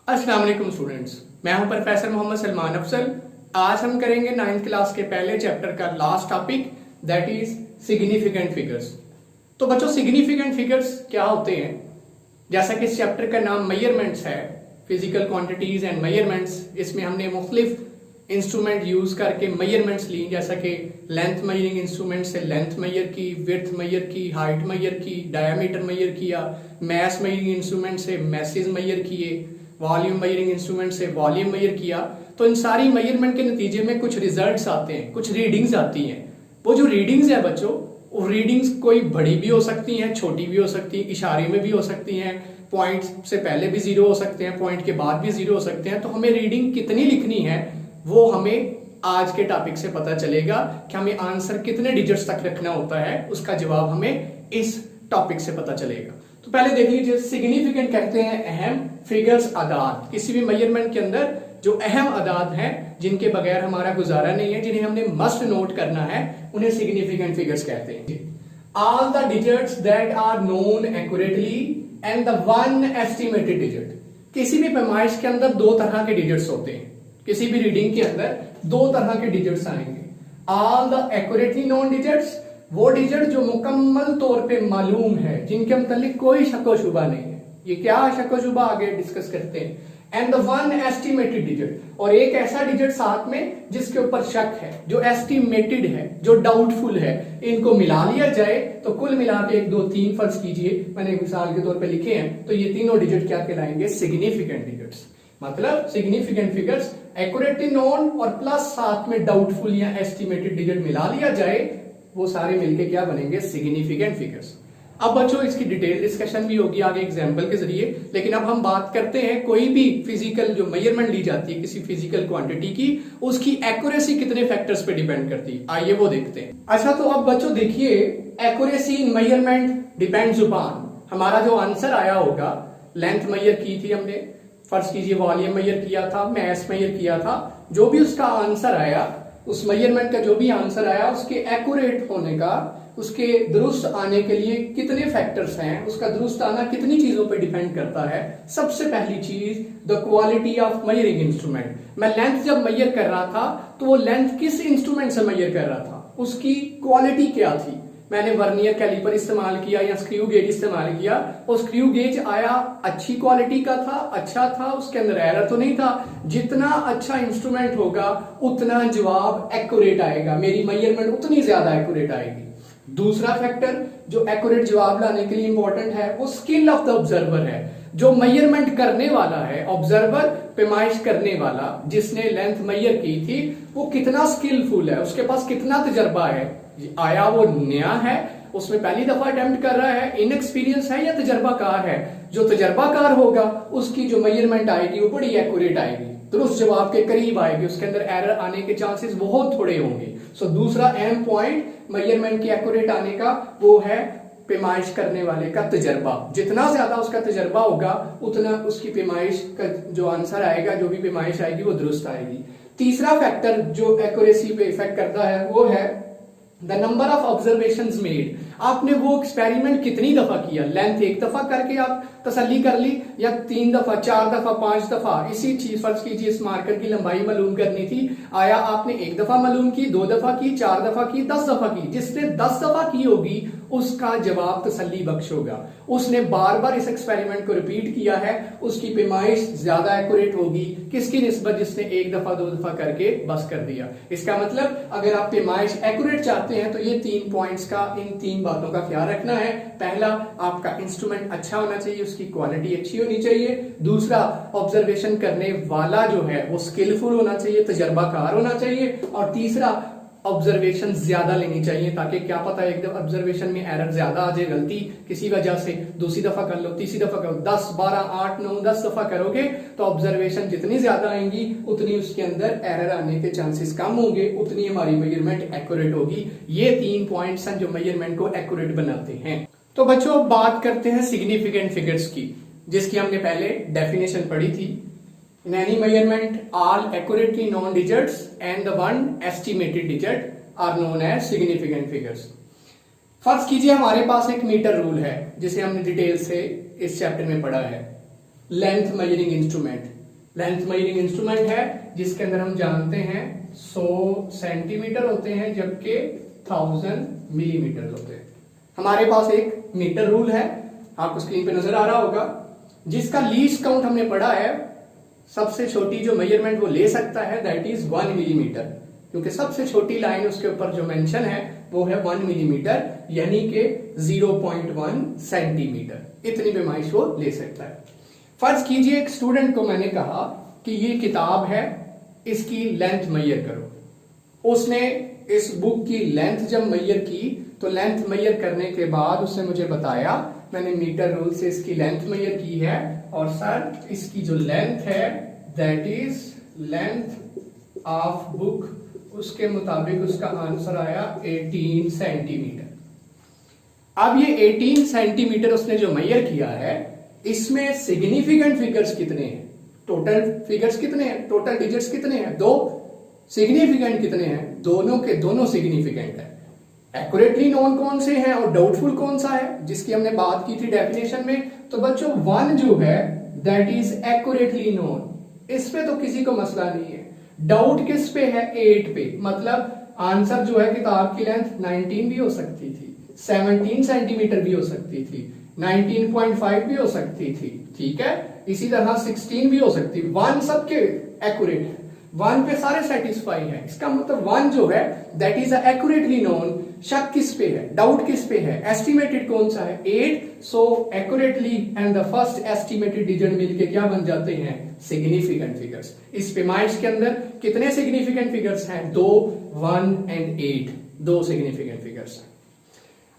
अस्सलाम वालेकुम स्टूडेंट्स, मैं हूं प्रोफेसर मोहम्मद सलमान अफजल। आज हम करेंगे 9th क्लास के पहले चैप्टर का last topic, that is significant figures. तो बच्चों, सिग्निफिकेंट फिगर्स क्या होते हैं? जैसा कि इस चैप्टर का नाम मेजरमेंट्स है, फिजिकल क्वांटिटीज एंड मेजरमेंट्स, इसमें हमने मुख्तलिफ इंस्ट्रूमेंट यूज करके मेजरमेंट्स ली, जैसा कि लेंथ मेजरिंग इंस्ट्रूमेंट से लेंथ मेजर की, विड्थ मेजर की, हाइट मेजर की, डायमीटर मेजर किया, मैस मेजरिंग इंस्ट्रूमेंट से मैसेज मेजर किए, वॉल्यूम मेजरिंग इंस्ट्रूमेंट से वॉल्यूम मेजर किया। तो इन सारी मेजरमेंट के नतीजे में कुछ रिजल्ट्स आते हैं, कुछ रीडिंग्स आती हैं। वो जो रीडिंग्स है बच्चों, वो रीडिंग्स कोई बड़ी भी हो सकती हैं, छोटी भी हो सकती हैं, इशारे में भी हो सकती हैं, पॉइंट से पहले भी जीरो हो सकते हैं, पॉइंट के बाद भी जीरो हो सकते हैं। तो हमें रीडिंग कितनी लिखनी है वो हमें आज के टॉपिक से पता चलेगा कि हमें आंसर कितने डिजिट्स तक रखना होता है, उसका जवाब हमें इस टॉपिक से पता चलेगा। तो पहले देख लीजिए, सिग्निफिकेंट कहते हैं अहम, फिगर्स आदाद। किसी भी मेजरमेंट के अंदर जो अहम आदाद हैं, जिनके बगैर हमारा गुजारा नहीं है, जिन्हें हमने मस्ट नोट करना है, उन्हें सिग्निफिकेंट फिगर्स कहते हैं। All the digits that are known accurately and the one estimated digit. किसी भी पैमाइश के अंदर दो तरह के डिजिट्स होते हैं, किसी भी रीडिंग के अंदर दो तरह के डिजिट्स आएंगे। All the accurately known digits, वो डिजिट जो मुकम्मल तौर पे मालूम है, जिनके मतलब कोई शक शुबा नहीं है। ये क्या शक शुबा आगे डिस्कस करते हैं। And the one estimated digit, और एक ऐसा डिजिट साथ में जिसके ऊपर शक है, जो एस्टिमेटेड है, जो डाउटफुल है। इनको मिला लिया जाए तो कुल मिला के 1 2 3 फर्ज कीजिए, मैंने मिसाल के तौर पे लिखे हैं, तो ये तीनों डिजिट क्या कहलाएंगे? Significant digits. मतलब सिग्निफिकेंट फिगर्स एक्यूरेटली नोन और प्लस साथ में डाउटफुल या एस्टिमेटेड डिजिट मिला लिया जाए, वो सारे मिलके क्या बनेंगे? Significant figures. अब बच्चों, इसकी डिटेल डिस्कशन भी होगी आगे एग्जाम्पल के जरिए, लेकिन अब हम बात करते हैं कोई भी फिजिकल जो मेजरमेंट ली जाती है किसी फिजिकल क्वांटिटी की, उसकी एक्यूरेसी कितने फैक्टर्स पे डिपेंड करती है। आइए वो देखते हैं। अच्छा, तो अब बच्चों देखिए, accuracy in measurement depends upon, हमारा जो आंसर आया होगा, लेंथ मेजर की थी हमने, फर्ज कीजिए वॉल्यूम मेजर किया था, मैस मेजर किया था, जो भी उसका आंसर आया, उस मेजरमेंट का जो भी आंसर आया, उसके एक्यूरेट होने का, उसके दुरुस्त आने के लिए कितने फैक्टर्स हैं, उसका दुरुस्त आना कितनी चीजों पे डिपेंड करता है। सबसे पहली चीज, the quality of measuring instrument. मैं लेंथ जब मेजर कर रहा था तो वो लेंथ किस इंस्ट्रूमेंट से मेजर कर रहा था, उसकी क्वालिटी क्या थी। मैंने वर्नियर कैलिपर इस्तेमाल किया या स्क्रू गेज इस्तेमाल किया, और स्क्रू गेज आया अच्छी क्वालिटी का था, अच्छा था, उसके अंदर एरर तो नहीं था। जितना अच्छा इंस्ट्रूमेंट होगा उतना जवाब एक्यूरेट आएगा, मेरी मेजरमेंट उतनी ज्यादा एक्यूरेट आएगी। दूसरा फैक्टर जो एक्यूरेट जवाब लाने के लिए इंपॉर्टेंट है, वो स्किल ऑफ द ऑब्जर्वर है। जो मेजरमेंट करने वाला है, ऑब्जर्वर, पैमाइश करने वाला, जिसने लेंथ मेजर की थी, वो कितना स्किलफुल है, उसके पास कितना तजर्बा है। आया वो नया है, उसमें पहली दफा अटेम्प्ट कर रहा है, इनएक्सपीरियंस है, या तजर्बाकार है। जो तजर्बाकार होगा उसकी जो मेजरमेंट आएगी वो बड़ी एक्यूरेट आएगी, तो उस जवाब के करीब आएगी, उसके अंदर एरर आने के चांसेस बहुत थोड़े होंगे। सो दूसरा अहम पॉइंट मेजरमेंट की एक्यूरेट आने का वो है पैमाइश करने वाले का तजर्बा। जितना ज्यादा उसका तजर्बा होगा उतना उसकी पैमाइश का जो आंसर आएगा, जो भी पैमाइश आएगी, वो दुरुस्त आएगी। तीसरा फैक्टर जो एक्यूरेसी पे इफेक्ट करता है वो है the number of observations made. आपने वो एक्सपेरिमेंट कितनी दफा किया। लेंथ एक दफा करके आप तसल्ली कर ली, या 3 दफा, 4 दफा, 5 दफा। इसी चीज, फर्ज कीजिए इस मार्कर की लंबाई मालूम करनी थी, आया आपने 1 दफा मालूम की, 2 दफा की, 4 दफा की, 10 दफा की। जिसने 10 दफा की होगी उसका जवाब तसल्ली बख्श होगा। उसने बार बार इस एक्सपेरिमेंट को रिपीट किया है, उसकी पैमाइश ज्यादा एक्यूरेट होगी। किसकी निस्बत? जिसने 1 दफा 2 दफा करके बस कर दिया। इसका मतलब अगर आप पैमाइश एक्यूरेट चाहते हैं तो ये 3 पॉइंट्स का, इन 3 बातों का ख्याल रखना है। पहला, आपका इंस्ट्रूमेंट अच्छा होना चाहिए, उसकी क्वालिटी अच्छी होनी चाहिए। दूसरा, ऑब्जर्वेशन करने वाला जो है वो स्किलफुल होना चाहिए, तजर्बाकार होना चाहिए। और तीसरा, ऑब्जर्वेशन ज्यादा लेनी चाहिए, ताकि क्या पता एक ऑब्जर्वेशन में एरर ज्यादा आ जाए, गलती किसी वजह से, दूसरी दफा कर लो, तीसरी दफा करो, 10 12 8 9 10 दफा करोगे तो ऑब्जर्वेशन जितनी ज्यादा आएंगी उतनी उसके अंदर एरर आने के चांसेस कम होंगे, उतनी हमारी मेजरमेंट एक्यूरेट होगी। ये 3 पॉइंट्स हैं जो मेजरमेंट को एक्यूरेट बनाते हैं। तो बच्चों, अब बात करते हैं सिग्निफिकेंट फिगर्स की, जिसकी हमने पहले डेफिनेशन पढ़ी थी। In any measurement, all accurately known digits and the one estimated digit are known as significant figures. फर्ज कीजिए हमारे पास एक मीटर रूल है, जिसे हमने डिटेल से इस चैप्टर में पढ़ा है। Length measuring instrument, length measuring instrument है जिसके अंदर हम जानते हैं 100 सेंटीमीटर होते हैं जबकि 1000 मिलीमीटर होते हैं। हमारे पास एक मीटर रूल है, आपको स्क्रीन पे नजर आ रहा होगा, जिसका लीस्ट काउंट हमने पढ़ा है। सबसे छोटी जो मेजरमेंट वो ले सकता है दैट इज 1 मिलीमीटर, क्योंकि सबसे छोटी लाइन उसके ऊपर जो मेंशन है वो है 1 मिलीमीटर, यानी कि 0.1 सेंटीमीटर। इतनी पैमाइश वो ले सकता है। फर्ज कीजिए एक स्टूडेंट को मैंने कहा कि ये किताब है, इसकी लेंथ मेजर करो। उसने इस बुक की लेंथ जब मेजर की तो लेंथ मेजर करने के बाद उसने मुझे बताया मैंने मीटर रूल से इसकी लेंथ मेजर की है और सर इसकी जो लेंथ है that is length of book, उसके मुताबिक उसका आंसर आया 18 सेंटीमीटर। अब ये 18 सेंटीमीटर उसने जो मेजर किया है इसमें सिग्निफिकेंट फिगर्स कितने हैं, टोटल फिगर्स कितने हैं, टोटल डिजिट्स कितने हैं, 2। सिग्निफिकेंट कितने हैं, दोनों के दोनों सिग्निफिकेंट है। एक्यूरेटली नोन कौन से हैं और डाउटफुल कौन सा है, जिसकी हमने बात की थी डेफिनेशन में। तो बच्चों 1 जो है दैट इज एक्यूरेटली नोन, इस पे तो किसी को मसला नहीं है। डाउट किस पे है, 8 पे, मतलब आंसर जो है किताब की लेंथ 19 भी हो सकती थी, 17 सेंटीमीटर भी हो सकती थी, 19.5 भी हो सकती थी, ठीक है। इसी तरह 16 भी हो सकती, 1 सबके एक्यूरेट है, 1 पे सारे सेटिस्फाई है। इसका मतलब 1 जो है दैट इज एक्यूरेटली नोन। शक किस पे है, डाउट किस पे है, एस्टिमेटेड कौन सा है, 8। So accurately and the first estimated digit मिलके क्या बन जाते हैं, सिग्निफिकेंट फिगर्स। इस पैमाइश के अंदर कितने सिग्निफिकेंट फिगर्स हैं, 2, 1 एंड 8, 2 सिग्निफिकेंट फिगर्स हैं।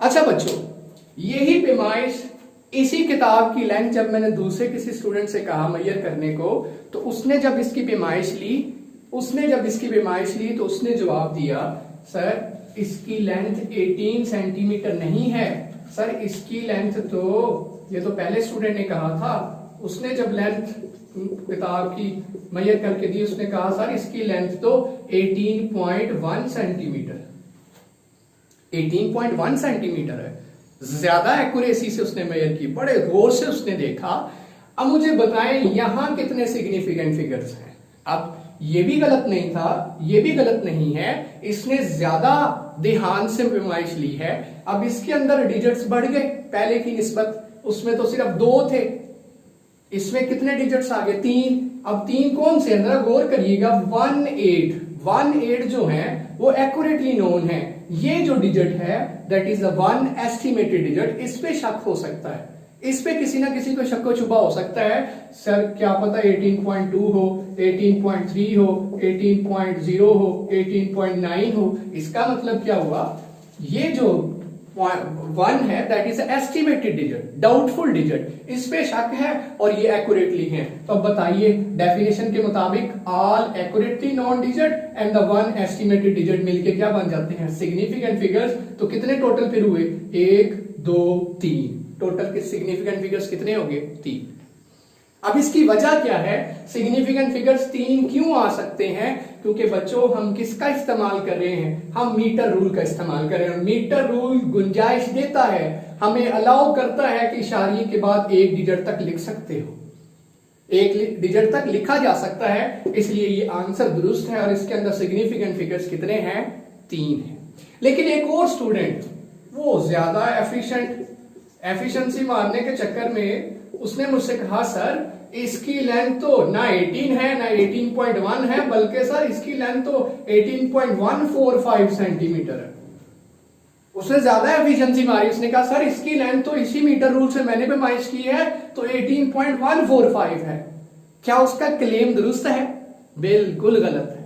अच्छा बच्चों, यही पैमाइश, इसी किताब की लेंथ जब मैंने दूसरे किसी स्टूडेंट से कहा मेजर करने को, तो उसने जब इसकी पैमाइश ली तो उसने जवाब दिया सर इसकी लेंथ 18 सेंटीमीटर नहीं है, सर इसकी लेंथ तो, ये तो पहले स्टूडेंट ने कहा था, उसने जब लेंथ किताब की मेजर करके दी उसने कहा सर इसकी लेंथ तो 18.1 सेंटीमीटर, 18.1 सेंटीमीटर है। ज्यादा एक्यूरेसी से उसने मेजर की, बड़े गौर से उसने देखा। अब मुझे बताएं यहां कितने सिग्निफिकेंट फिगर्स हैं। अब ये भी गलत नहीं था, ये भी गलत नहीं है, इसने ज्यादा ध्यान से पैमाइश ली है। अब इसके अंदर डिजिट्स बढ़ गए पहले की निस्बत, उसमें तो सिर्फ 2 थे, इसमें कितने डिजिट्स आ गए, 3। अब 3 कौन से, अंदर गौर करिएगा, 18 जो है वो एक्यूरेटली नोन है। ये जो डिजिट है that is the 1 estimated digit, इस पे शक हो सकता है, इस पे किसी ना किसी को शक व शुबा हो सकता है, सर क्या पता 18.2 हो, 18.3 हो, 18.0 हो, 18.9 हो। इसका मतलब क्या हुआ, ये जो 1 है that is estimated digit, doubtful digit, इस पे शक है और ये एक्यूरेटली है। तो अब बताइए डेफिनेशन के मुताबिक all accurately known digit and the 1 estimated digit मिलके क्या बन जाते हैं, सिग्निफिकेंट फिगर्स। तो कितने टोटल फिर हुए, 1, 2, 3, टोटल के सिग्निफिकेंट फिगर्स कितने हो गए, 3। अब इसकी वजह क्या है, सिग्निफिकेंट फिगर्स 3 क्यों आ सकते हैं, क्योंकि बच्चों हम किसका इस्तेमाल कर रहे हैं, हम मीटर रूल का इस्तेमाल कर रहे हैं। मीटर रूल गुंजाइश देता है, हमें अलाउ करता है कि इशारे के बाद 1 डिजिट तक लिख सकते हो, 1 डिजिट तक लिखा जा सकता है, इसलिए ये आंसर दुरुस्त है और इसके अंदर सिग्निफिकेंट फिगर्स कितने हैं, 3 हैं। लेकिन एक और स्टूडेंट वो ज्यादा एफिशिएंसी मारने के चक्कर में उसने मुझसे कहा सर इसकी लेंथ तो ना 18 है ना 18.1 है, बल्कि सर इसकी लेंथ तो 18.145 सेंटीमीटर है। उसने ज्यादा एफिशिएंसी मारी, उसने कहा सर इसकी लेंथ तो इसी मीटर रूल से मैंने पैमाइश की है तो 18.145 है। क्या उसका क्लेम दुरुस्त है? बिल्कुल गलत है।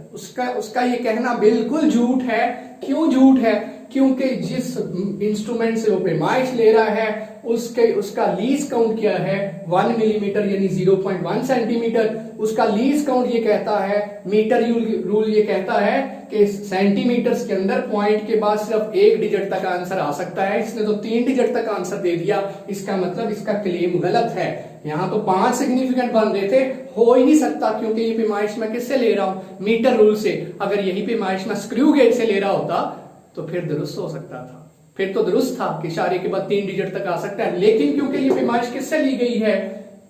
उसका ये कहना बिल्कुल झूठ है। क्यों झूठ है? क्योंकि जिस इंस्ट्रूमेंट से वो पैमाइश ले रहा है उसका लीज काउंट क्या है, 1 मिलीमीटर यानी 0.1 सेंटीमीटर। उसका लीज काउंट ये कहता है, मीटर रूल ये कहता है कि सेंटीमीटर्स के अंदर पॉइंट के बाद सिर्फ 1 डिजिट तक आंसर आ सकता है। इसने तो 3 डिजिट तक आंसर दे दिया, इसका मतलब इसका क्लेम गलत है। यहां तो 5 सिग्निफिकेंट बन रहे थे, हो ही नहीं सकता क्योंकि ये पैमाइश मैं किससे ले रहा हूं, मीटर रूल से। अगर यही पैमाइश मैं स्क्रू गेज से ले रहा होता तो फिर दुरुस्त हो सकता था, फिर तो दुरुस्त था कि इशारे के बाद 3 डिजिट तक आ सकता है। लेकिन क्योंकि ये पैमाइश किससे ली गई है,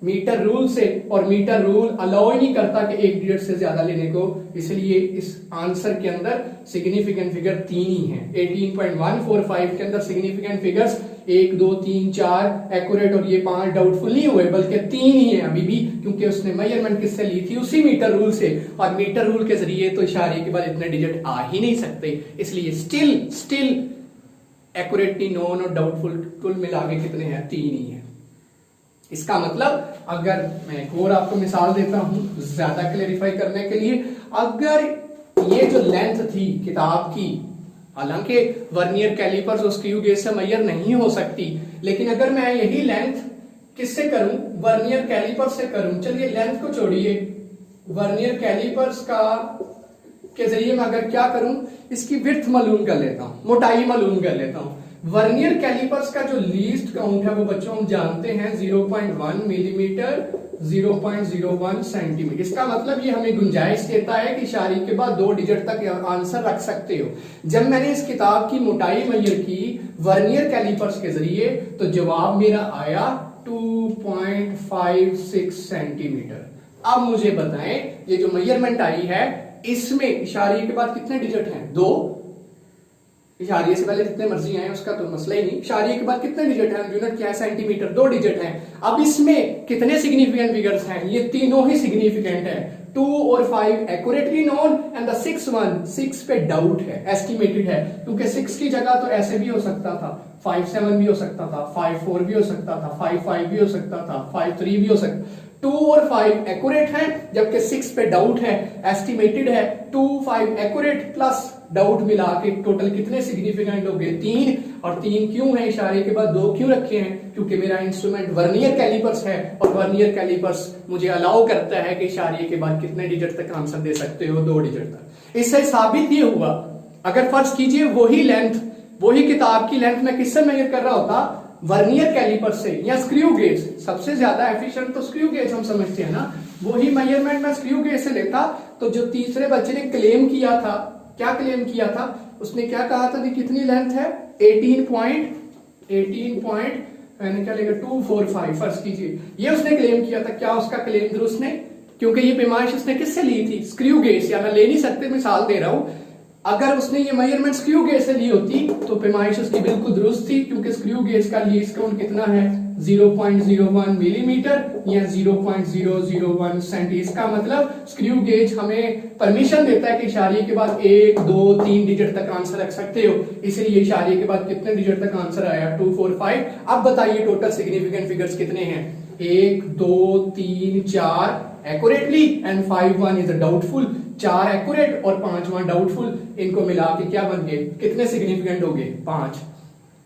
मीटर रूल से, और मीटर रूल अलाउ ही नहीं करता कि एक डिजिट से ज्यादा लेने को, इसलिए इस आंसर के अंदर सिग्निफिकेंट फिगर 3 ही है। 18.145 के अंदर सिग्निफिकेंट फिगर्स 1 2 3 4 एक्यूरेट और ये 5 डाउटफुल नहीं हुए, बल्कि 3 ही है अभी भी, क्योंकि उसने मेजरमेंट किससे ली थी, उसी मीटर रूल से, और मीटर रूल के जरिए तो इशारे के बाद इतने डिजिट आ ही नहीं सकते, इसलिए स्टिल एक्यूरेटली नोन और डाउटफुल कुल मिला के कितने हैं, 3 ही है। इसका मतलब, अगर मैं एक और आपको मिसाल देता हूं ज्यादा क्लेरिफाई करने के लिए, अगर ये जो लेंथ थी किताब की, हालांकि वर्नियर कैलिपर्स और स्क्रू गेज से मेजर नहीं हो सकती, लेकिन अगर मैं यही लेंथ किससे करूं, वर्नियर कैलिपर्स से करूं, चलिए लेंथ को छोड़िए, वर्नियर कैलिपर्स का के जरिए मैं अगर क्या करूं, इसकी विड्थ मालूम कर लेता हूं, मोटाई मालूम कर लेता हूं। वर्नियर कैलिपर्स का जो लीस्ट काउंट है वो बच्चों हम जानते हैं 0.1 मिलीमीटर, 0.01 सेंटीमीटर। इसका मतलब ये हमें गुंजाइश देता है कि इशारे के बाद 2 डिजिट तक आंसर रख सकते हो। जब मैंने इस किताब की मोटाई मेजर की वर्नियर कैलिपर्स के जरिए, तो जवाब मेरा आया 2.56 सेंटीमीटर। अब मुझे बताएं, ये जो मेजरमेंट आई है इसमें इशारे के बाद कितने डिजिट हैं, 2। इशारे से पहले जितने मर्जी आए उसका तो मसला ही नहीं, इशारे के बाद कितने डिजिट हैं, यूनिट क्या है, सेंटीमीटर, 2 डिजिट हैं। अब इसमें कितने सिग्निफिकेंट फिगर्स हैं, ये तीनों ही सिग्निफिकेंट है। 2 और 5 एक्यूरेटली नोन एंड द 6 पे डाउट है, एस्टिमेटेड है, क्योंकि 6 की जगह तो ऐसे भी हो सकता था, 5-7 भी हो सकता था, 5-4 भी हो सकता था, 5-5 भी हो सकता था, 5-3 भी हो सकता। 2 और 5 एक्यूरेट है, जबकि 6 पे डाउट है, एस्टिमेटेड है। 2, 5 एक्यूरेट प्लस डाउट मिला के टोटल कितने सिग्निफिकेंट हो गए, 3। और 3 क्यों है, इशारे के बाद 2 क्यों रखे हैं, क्योंकि मेरा इंस्ट्रूमेंट वर्नियर कैलिपर्स है, और वर्नियर कैलिपर्स मुझे अलाउ करता है कि इशारे के बाद कितने डिजिट तक आंसर दे सकते हो, 2 डिजिट तक। इससे साबित ये हुआ, अगर फर्ज कीजिए वही लेंथ, वही किताब की लेंथ मैं किससे मेजर कर रहा होता, वर्नियर कैलिपर से या स्क्रू गेज, सबसे ज्यादा एफिशिएंट तो स्क्रू गेज हम समझते हैं ना, वही मेजरमेंट मैं स्क्रू गेज से लेता, तो जो तीसरे बच्चे ने क्लेम किया था, क्या क्लेम किया था, उसने क्या कहा था कि कितनी लेंथ है, 18 मैंने क्या लेगा 245 फर्ज कीजिए, ये उसने क्लेम किया था। क्या उसका क्लेम दुरुस्त नहीं, क्योंकि ये पैमाइश उसने किससे ली थी, स्क्रू गेज, या मैं ले नहीं सकते, मिसाल दे रहा हूं, अगर उसने ये मेजरमेंट स्क्रू गेज से ली होती तो पैमाइश उसकी बिल्कुल दुरुस्त थी, क्योंकि स्क्रू गेज का लीस्ट काउंट कितना है, 0.01 मिलीमीटर या 0.001 सेंटी। इसका मतलब स्क्रू गेज हमें परमिशन देता है कि इशारे के बाद 1, 2, 3 डिजिट तक आंसर रख सकते हो, इसलिए इशारे के बाद कितने डिजिट तक आंसर आया, 245। अब बताइए टोटल सिग्निफिकेंट फिगर्स कितने हैं, 1, 2, 3, 4 accurately and 5-1 is doubtful, 4 accurate और 5-1 डाउटफुल, इनको मिला के क्या बन गए, कितने सिग्निफिकेंट हो गए, 5।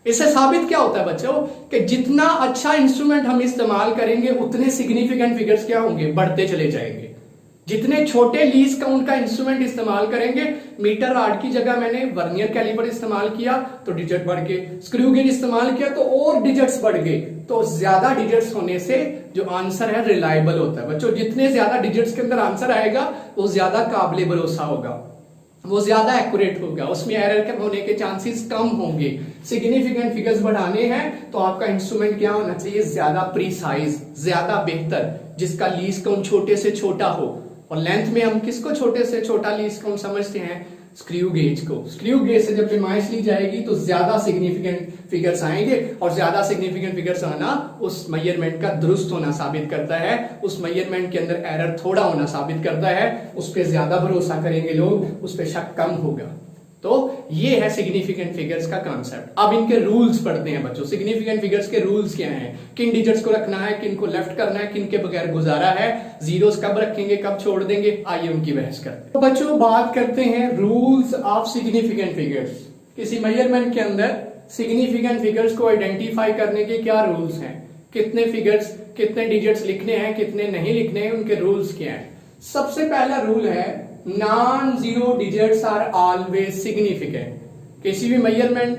इससे साबित क्या होता है बच्चों, कि जितना अच्छा इंस्ट्रूमेंट हम इस्तेमाल करेंगे उतने सिग्निफिकेंट फिगर्स क्या होंगे, बढ़ते चले जाएंगे। जितने छोटे लीस्ट काउंट का इंस्ट्रूमेंट इस्तेमाल करेंगे, मीटर रॉड की जगह मैंने वर्नियर कैलिपर इस्तेमाल किया तो डिजिट बढ़ गए, स्क्रू गेज इस्तेमाल किया तो और डिजिट्स बढ़ गए। तो ज्यादा डिजिट्स होने से जो आंसर है रिलायबल होता है बच्चों, जितने ज्यादा डिजिट्स के अंदर आंसर आएगा वो ज्यादा काबिल भरोसा होगा, वो ज्यादा एक्यूरेट होगा, उसमें एरर के होने के चांसेस कम होंगे। सिग्निफिकेंट फिगर्स बढ़ाने हैं तो आपका इंस्ट्रूमेंट क्या होना चाहिए, ज्यादा प्रीसाइज, ज्यादा बेहतर, जिसका लीस्ट काउंट छोटे से छोटा हो। और लेंथ में हम किसको छोटे से छोटा लीस्ट काउंट समझते हैं, स्क्रू गेज को। स्क्रू गेज से जब पैमाइश ली जाएगी तो ज्यादा सिग्निफिकेंट फिगर्स आएंगे, और ज्यादा सिग्निफिकेंट फिगर्स आना उस मेजरमेंट का दुरुस्त होना साबित करता है, उस मेजरमेंट के अंदर एरर थोड़ा होना साबित करता है, उस पर ज्यादा भरोसा करेंगे लोग, उस पर शक कम होगा। तो ये है सिग्निफिकेंट फिगर्स का कॉन्सेप्ट। अब इनके रूल्स पढ़ते हैं बच्चों, सिग्निफिकेंट फिगर्स के रूल्स क्या हैं, किन डिजिट्स को रखना है, किन को लेफ्ट करना है, किन के बगैर गुजारा है, जीरोस कब रखेंगे, कब छोड़ देंगे, आइए उनकी बहस करते हैं। तो बच्चों बात करते हैं रूल्स ऑफ सिग्निफिकेंट फिगर्स। किसी मेजरमेंट के अंदर सिग्निफिकेंट फिगर्स को आइडेंटिफाई करने के क्या रूल्स हैं, कितने फिगर्स, कितने डिजिट्स लिखने हैं, कितने नहीं लिखने हैं, उनके रूल्स क्या हैं। सबसे पहला रूल है non zero digits are always significant. किसी भी मेजरमेंट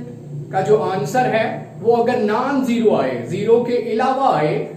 का जो आंसर है वो अगर नॉन जीरो आए, जीरो के अलावा आए,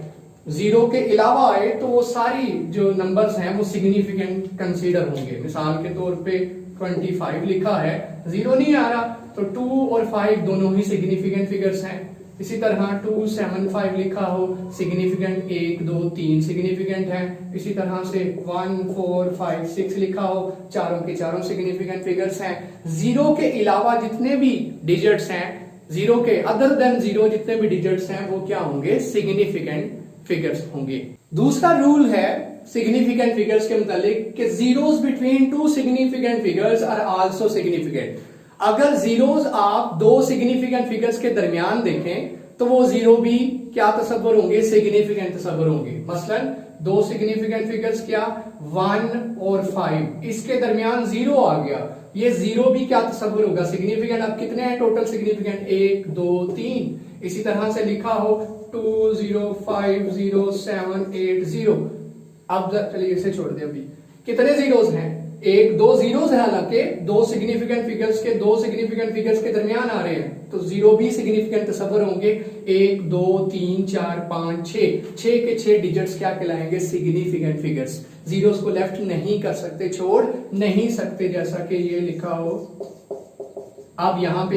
जीरो के अलावा आए, तो वो सारी जो नंबर्स हैं वो सिग्निफिकेंट कंसीडर होंगे। मिसाल के तौर पे 25 लिखा है, जीरो नहीं आ रहा, तो 2 और 5 दोनों ही सिग्निफिकेंट फिगर्स हैं। इसी तरह 275 लिखा हो, सिग्निफिकेंट 1 2 3 सिग्निफिकेंट है। इसी तरह से 1 4 5 6 लिखा हो, चारों के चारों सिग्निफिकेंट फिगर्स हैं। जीरो के अलावा जितने भी डिजिट्स हैं, जीरो के अदर देन जीरो जितने भी डिजिट्स हैं वो क्या होंगे, सिग्निफिकेंट फिगर्स होंगे। दूसरा रूल है सिग्निफिकेंट फिगर्स के मुतालिक कि zeros between two significant figures are also significant. अगर जीरोस आप दो सिग्निफिकेंट फिगर्स के दरमियान देखें तो वो जीरो भी क्या तस्वर होंगे, सिग्निफिकेंट तस्वर होंगे। मसलन दो सिग्निफिकेंट फिगर्स क्या, 1 और 5, इसके दरमियान जीरो आ गया, ये जीरो भी क्या तस्वर होगा, सिग्निफिकेंट। अब कितने हैं टोटल सिग्निफिकेंट, 1 2 3। इसी तरह से लिखा हो 2 0 5 0 7 8 0। अब चलिए इसे छोड़ दे, अभी कितने जीरोस हैं, 1 2 जीरोस है, हालांकि दो सिग्निफिकेंट फिगर्स के दरमियान आ रहे हैं तो जीरो भी सिग्निफिकेंट तस्वर होंगे। 1 2 3 4 5 6 के 6 डिजिट्स क्या कहलाएंगे, सिग्निफिकेंट फिगर्स। जीरोस को लेफ्ट नहीं कर सकते, छोड़ नहीं सकते, जैसा कि ये लिखा हो। अब यहाँ पे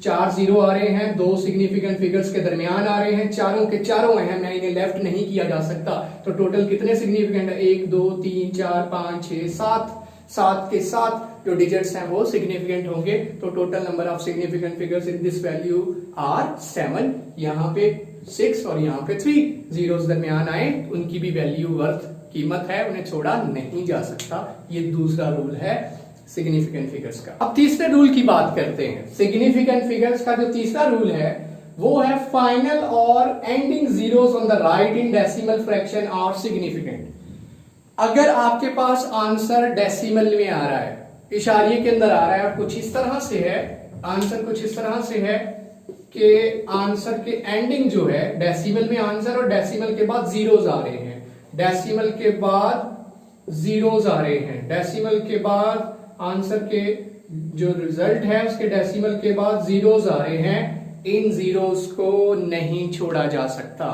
4 जीरो आ रहे हैं, दो सिग्निफिकेंट फिगर्स के दरमियान आ रहे हैं, चारों के चारों हैं, मैं इन्हें लेफ्ट नहीं किया जा सकता। तो टोटल कितने सिग्निफिकेंट है, 1 2 3 4 5 6 7, 7 के 7 जो डिजिट्स हैं वो सिग्निफिकेंट होंगे। तो total number of significant figures in this value are 7। यहाँ पे 6 और यहाँ पे 3 जीरोस दरमियान आए, उनकी भी वैल्यू वर्थ कीमत है, उन्हें छोड़ा नहीं जा सकता। ये दूसरा रूल है सिग्निफिकेंट फिगर्स का। अब तीसरे रूल की बात करते हैं। सिग्निफिकेंट फिगर्स का जो तीसरा रूल है वो है फाइनल और ending zeros on the right in decimal fraction are significant. अगर आपके पास आंसर डेसिमल में आ रहा है, इशारिये के अंदर आ रहा है, कुछ इस तरह से है, आंसर कुछ इस तरह से है कि आंसर के एंडिंग जो है डेसिमल में आंसर और डेसिमल के बाद जीरोस आ रहे हैं, डेसिमल के बाद जीरोस आ रहे हैं, डेसिमल के बाद आंसर के जो रिजल्ट है उसके डेसिमल के बाद जीरोस आ रहे हैं। इन जीरोस को नहीं छोड़ा जा सकता।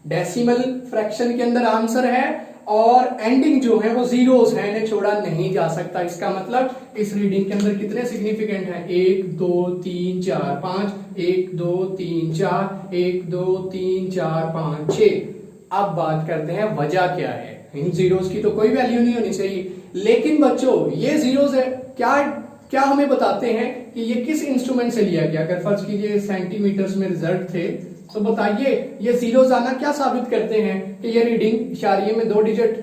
डेसिमल फ्रैक्शन के अंदर आंसर है और एंडिंग जो है वो जीरोस है, इन्हें छोड़ा नहीं जा सकता। इसका मतलब इस रीडिंग के अंदर कितने सिग्निफिकेंट हैं, 1 2 3 4 5, 1 2 3 4, 1 2 3 4 5 6। अब बात करते हैं वजह क्या है। इन जीरोस की तो कोई वैल्यू नहीं होनी चाहिए, लेकिन बच्चों ये जीरोस है, क्या हमें बताते हैं कि ये किस इंस्ट्रूमेंट से लिया गया। अगर फर्ज कीजिए सेंटीमीटर्स में रिजल्ट थे तो बताइए ये जीरोस आना क्या साबित करते हैं कि ये रीडिंग इशारिये में 2 डिजिट,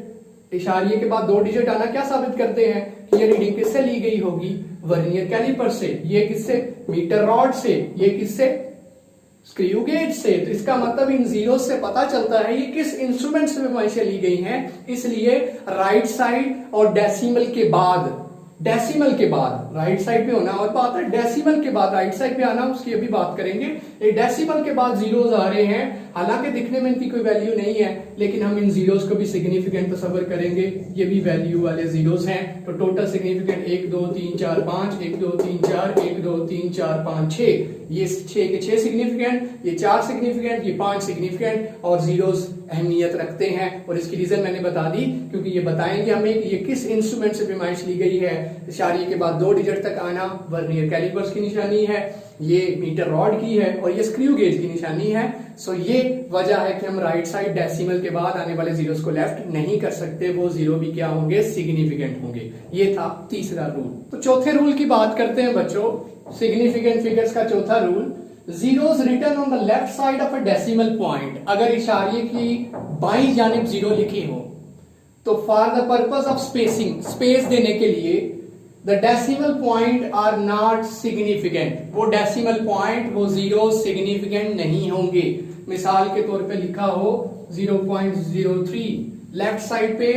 इशारिये के बाद 2 डिजिट आना क्या साबित करते हैं कि ये रीडिंग किससे ली गई होगी, वर्नियर कैलिपर से, ये किससे, मीटर रॉड से, ये किससे, स्क्रू गेज से। तो इसका मतलब इन जीरो से पता चलता है ये किस इंस्ट्रूमेंट से पैमाइशें ली गई हैं। इसलिए राइट साइड और डेसिमल के बाद, डेसिमल के बाद राइट साइड पे होना और बात है, डेसिमल के बाद राइट साइड पे आना, उसकी अभी बात करेंगे। ये डेसिमल के बाद जीरोस आ रहे हैं, हालांकि दिखने में इनकी कोई वैल्यू नहीं है, लेकिन हम इन जीरोस को भी सिग्निफिकेंट तस्वर करेंगे, ये भी वैल्यू वाले जीरोस हैं। तो टोटल सिग्निफिकेंट 1 2 3 4 5, 1 2 3 4, 1 2 3 4 5 6, ये 6 के 6 सिग्निफिकेंट, ये 4 सिग्निफिकेंट, ये 5 सिग्निफिकेंट। और जीरोस अहमियत रखते हैं और इसकी रीजन मैंने बता दी, क्योंकि ये बताएंगे हमें कि ये किस इंस्ट्रूमेंट से पैमाइश ली गई है। इशारिये के बाद 2 डिजिट तक आना वर्नियर कैलिपर्स की निशानी है, ये मीटर रॉड की है और ये स्क्रू गेज की निशानी है। सो ये वजह है कि हम राइट साइड डेसिमल के बाद आने वाले जीरोस को लेफ्ट नहीं कर सकते, वो जीरो भी क्या होंगे, सिग्निफिकेंट होंगे। ये था तीसरा रूल। तो चौथे रूल की बात करते हैं बच्चों, सिग्निफिकेंट फिगर्स का चौथा rule, zeros written on the left side of a decimal point. अगर इशारिये की बाईं जानिब जीरो लिखी हो तो for the purpose of spacing, space देने के लिए, the decimal point are not significant. वो डेसिमल पॉइंट, वो जीरो सिग्निफिकेंट नहीं होंगे। मिसाल के तौर पे लिखा हो 0.03, लेफ्ट साइड पे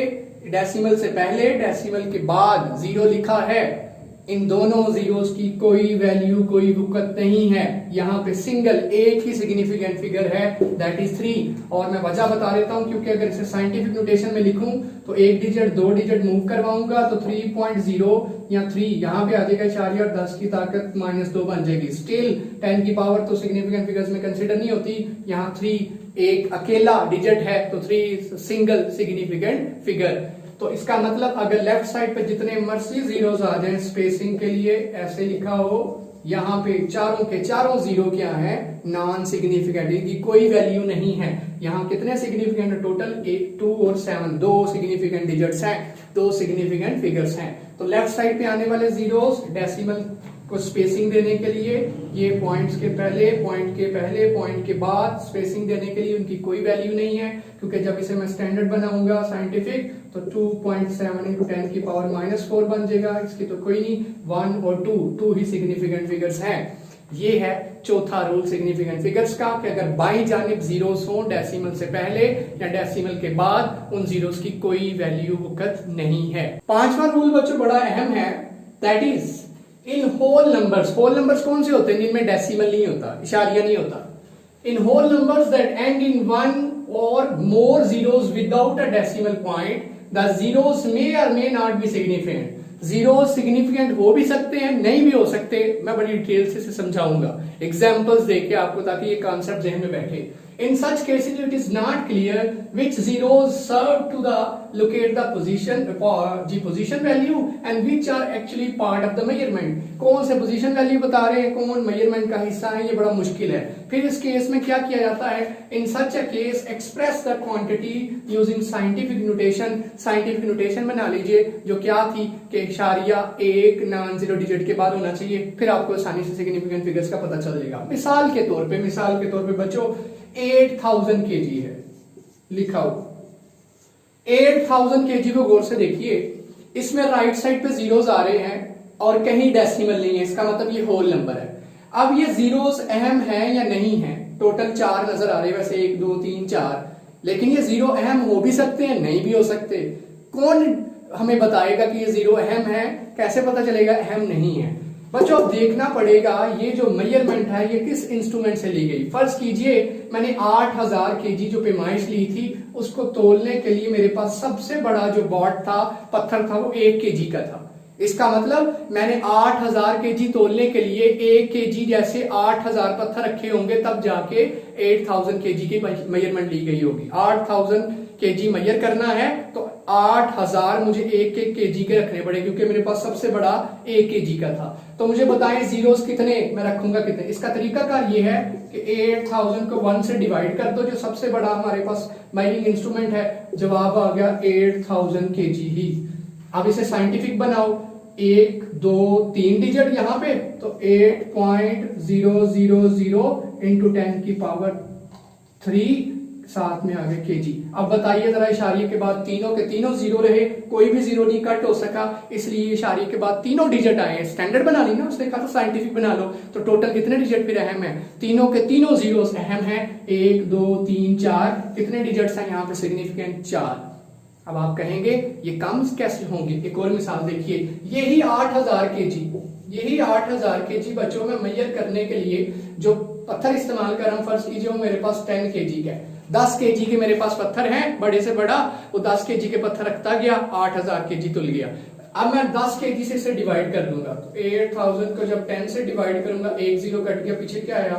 डेसिमल से पहले डेसिमल के बाद जीरो लिखा है, इन दोनों जीरोस की कोई वैल्यू, कोई वक़्त नहीं है। यहाँ पे सिंगल एक ही सिग्निफिकेंट फिगर है, दैट इज 3। और मैं वजह बता देता हूँ, क्योंकि अगर इसे साइंटिफिक नोटेशन में लिखूं तो 1 डिजिट 2 डिजिट मूव करवाऊंगा तो 3.0 या 3 यहाँ पे आ जाएगा इशारिया और 10 की ताकत -2 बन जाएगी। स्टिल 10 की पावर तो सिग्निफिकेंट फिगर्स में कंसिडर नहीं होती। यहाँ 3 एक अकेला डिजिट है तो 3 सिंगल सिग्निफिकेंट फिगर। तो इसका मतलब अगर लेफ्ट साइड पे जितने मर्जी जीरोस आ जाए, स्पेसिंग के लिए ऐसे लिखा हो यहाँ पे चारों के चारों जीरो क्या है, नॉन सिग्निफिकेंट, इनकी कोई वैल्यू नहीं है। यहाँ कितने सिग्निफिकेंट है टोटल, 8, 2 और 7, दो सिग्निफिकेंट डिजिट्स हैं, दो सिग्निफिकेंट फिगर्स हैं। तो लेफ्ट साइड पे आने वाले जीरोस डेसिमल को स्पेसिंग देने के लिए, ये पॉइंट्स के पहले, पॉइंट के पहले, पॉइंट के बाद स्पेसिंग देने के लिए उनकी कोई वैल्यू नहीं है, क्योंकि जब इसे मैं स्टैंडर्ड बनाऊंगा साइंटिफिक तो 2.7 इंटू 10 की पावर -4 बन जाएगा। इसकी तो कोई नहीं, 1 और 2 ही सिग्निफिकेंट फिगर्स हैं। ये है चौथा रूल सिग्निफिकेंट फिगर्स का, कि अगर बाई जानिब जीरोस हो डेसिमल से पहले या डेसिमल के बाद, उन जीरोस की कोई वैल्यू वक्त नहीं है। पांचवा रूल बच्चों बड़ा अहम है, that is in whole numbers. Whole numbers कौन से होते हैं जिनमें डेसिमल नहीं होता, इशारिया नहीं होता। In whole numbers that end in 1 or more zeros without a decimal point, the zeros may or may not be significant. Zero significant हो भी सकते हैं, नहीं भी हो सकते। मैं बड़ी डिटेल से इसे समझाऊंगा एग्जांपल्स देके आपको, ताकि ये कॉन्सेप्ट ज़हन में बैठे। In such cases, it is not clear which zeros serve to locate the position value and which are actually part of the measurement. कौन से position value बता रहे हैं, कौन measurement का हिस्सा है, ये बड़ा मुश्किल है। फिर इस केस में क्या किया जाता है, in such a case express the quantity using scientific notation. Scientific notation बना लीजिए, जो क्या थी कि इशारिया एक नॉन जीरो डिजिट के बाद होना चाहिए, फिर आपको आसानी से सिग्निफिकेंट फिगर्स का पता चल जाएगा। मिसाल के तौर पे बच्चों 8000 kg है लिखा हो, 8000 kg को गौर से देखिए, इसमें राइट साइड पे जीरोस आ रहे हैं और कहीं डेसिमल नहीं है, इसका मतलब ये होल नंबर है। अब ये जीरोस अहम है या नहीं है, टोटल 4 नजर आ रहे हैं, वैसे 1 2 3 4, लेकिन ये जीरो अहम हो भी सकते हैं, नहीं भी हो सकते। कौन हमें बताएगा कि ये जीरो अहम है, कैसे पता चलेगा अहम नहीं है? बच्चों अब देखना पड़ेगा ये जो मेजरमेंट है ये किस इंस्ट्रूमेंट से ली गई। फर्ज कीजिए मैंने 8000 kg जो पैमाइश ली थी, उसको तोलने के लिए मेरे पास सबसे बड़ा जो बॉट था, पत्थर था, वो 1 kg का था। इसका मतलब मैंने 8000 kg तोलने के लिए 1 kg जैसे 8000 पत्थर रखे होंगे, तब जाके 8000 kg की मेजरमेंट ली गई होगी। 8000 kg मेजर करना है तो 8000 मुझे 1 kg के रखने पड़े, क्योंकि मेरे पास सबसे बड़ा 1 kg का था। तो मुझे बताएं जीरोस कितने मैं रखूंगा, कितने। इसका तरीकाकार ये है कि 8000 को 1 से डिवाइड कर दो, जो सबसे बड़ा हमारे पास मेजरिंग इंस्ट्रूमेंट है, जवाब आ गया 8000 kg ही। अब इसे साइंटिफिक बनाओ, 1 2 3 डिजिट यहाँ पे, तो 8.000 इंटू 10 की पावर 3 साथ में आगे केजी। अब बताइए जरा, इशारिये के बाद तीनों के तीनों जीरो रहे, कोई भी जीरो नहीं कट हो सका, इसलिए इशारिये के बाद तीनों डिजिट आए। स्टैंडर्ड बना ली ना, उसने कहा तो साइंटिफिक बना लो। तो टोटल कितने डिजिट फिर अहम है, तीनों के तीनों जीरोस अहम है, 1 2 3 4। कितने डिजिट्स हैं यहाँ पे सिग्निफिकेंट, 4। अब आप कहेंगे ये कम कैसे होंगे, एक और मिसाल देखिए, यही 8000 kg, यही 8000 kg बच्चों में मेजर करने के लिए जो पत्थर इस्तेमाल कर, हम फर्ज कीजिए वो मेरे पास 10 kg का है, 10 kg के मेरे पास पत्थर हैं, बड़े से बड़ा, वो 10 kg के पत्थर रखता गया, 8000 kg तुल गया। अब मैं 10 kg से इसे डिवाइड कर दूंगा, तो 8000 को जब 10 से डिवाइड करूंगा, 1 0 कट गया, पीछे क्या आया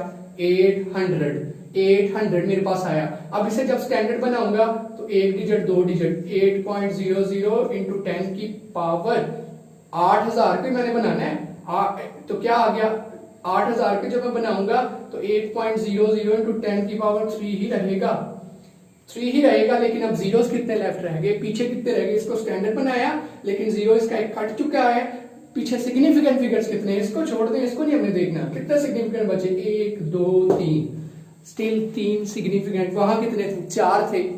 800 मेरे पास आया। अब इसे जब स्टैंडर्ड बनाऊंगा तो 1 डिजिट 2 डिजिट, 8.00 इंटू 10 की पावर 8000 पे मैंने बनाना है, तो क्या आ गया 8000 के जब मैं बनाऊंगा तो 8.00 इंटू 10 की पावर 3 ही रहेगा, 3 ही रहेगा। लेकिन अब जीरोस कितने लेफ्ट रह गए, पीछे कितने रह गए, इसको स्टैंडर्ड बनाया लेकिन जीरो इसका एक कट चुका है, पीछे सिग्निफिकेंट फिगर्स कितने हैं, इसको छोड़ दें, इसको नहीं हमने देखना, कितने सिग्निफिकेंट बचे, 1 2 3, स्टिल 3 सिग्निफिकेंट, वहां कितने थे, 4 थे।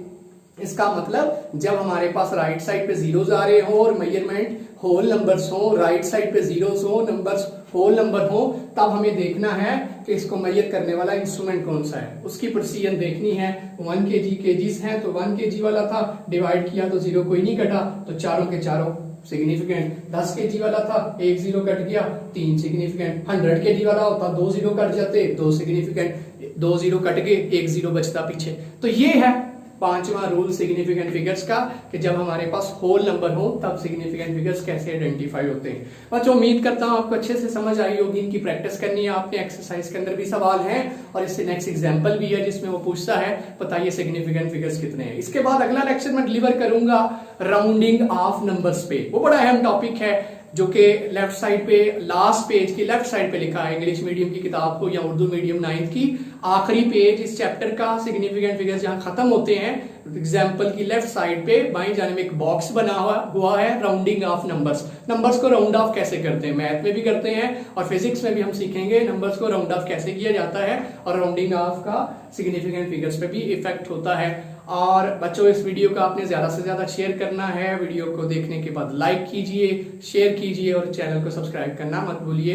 इसका मतलब जब हमारे पास राइट साइड पे जीरोस आ रहे हो और मेजरमेंट होल नंबर्स हो, राइट साइड पे जीरोस हो, नंबर्स होल नंबर हो, तब हमें देखना है कि इसको मेजर करने वाला इंस्ट्रूमेंट कौन सा है, उसकी प्रिसीजन देखनी है। 1 kg केजीस हैं तो 1 kg वाला था, डिवाइड किया तो जीरो कोई नहीं कटा, तो चारों के चारों सिग्निफिकेंट। 10 kg वाला था, 1 0 कट गया, 3 सिग्निफिकेंट। 100 kg वाला होता 2 0 कट जाते, 2 सिग्निफिकेंट, 2 0 कट गए, 1 0 बचता पीछे। तो ये है पांचवा रूल सिग्निफिकेंट फिगर्स का, कि जब हमारे पास होल नंबर हो तब सिग्निफिकेंट फिगर्स कैसे आइडेंटिफाई होते हैं। बच्चों उम्मीद करता हूं आपको अच्छे से समझ आई होगी, इनकी प्रैक्टिस करनी है आपने, एक्सरसाइज के अंदर भी सवाल हैं और इससे नेक्स्ट एग्जांपल भी है जिसमें वो पूछता है बताइए सिग्निफिकेंट फिगर्स कितने हैं। इसके बाद अगला लेक्चर में डिलीवर करूंगा राउंडिंग ऑफ नंबर्स पे, वो बड़ा अहम टॉपिक है। जो कि लेफ्ट साइड पे लास्ट पेज की लेफ्ट साइड पे लिखा है, इंग्लिश मीडियम की किताब को या उर्दू मीडियम 9th की आखिरी पेज इस चैप्टर का सिग्निफिकेंट फिगर्स जहां खत्म होते हैं, एग्जाम्पल की लेफ्ट साइड पे बाईं जाने में एक बॉक्स बना हुआ है राउंडिंग ऑफ नंबर्स। नंबर्स को राउंड ऑफ कैसे करते हैं, मैथ में भी करते हैं और फिजिक्स में भी हम सीखेंगे नंबर्स को राउंड ऑफ कैसे किया जाता है, और राउंडिंग ऑफ का सिग्निफिकेंट फिगर्स पे भी इफेक्ट होता है। और बच्चों इस वीडियो को आपने ज्यादा से ज्यादा शेयर करना है। वीडियो को देखने के बाद लाइक कीजिए, शेयर कीजिए और चैनल को सब्सक्राइब करना मत भूलिए।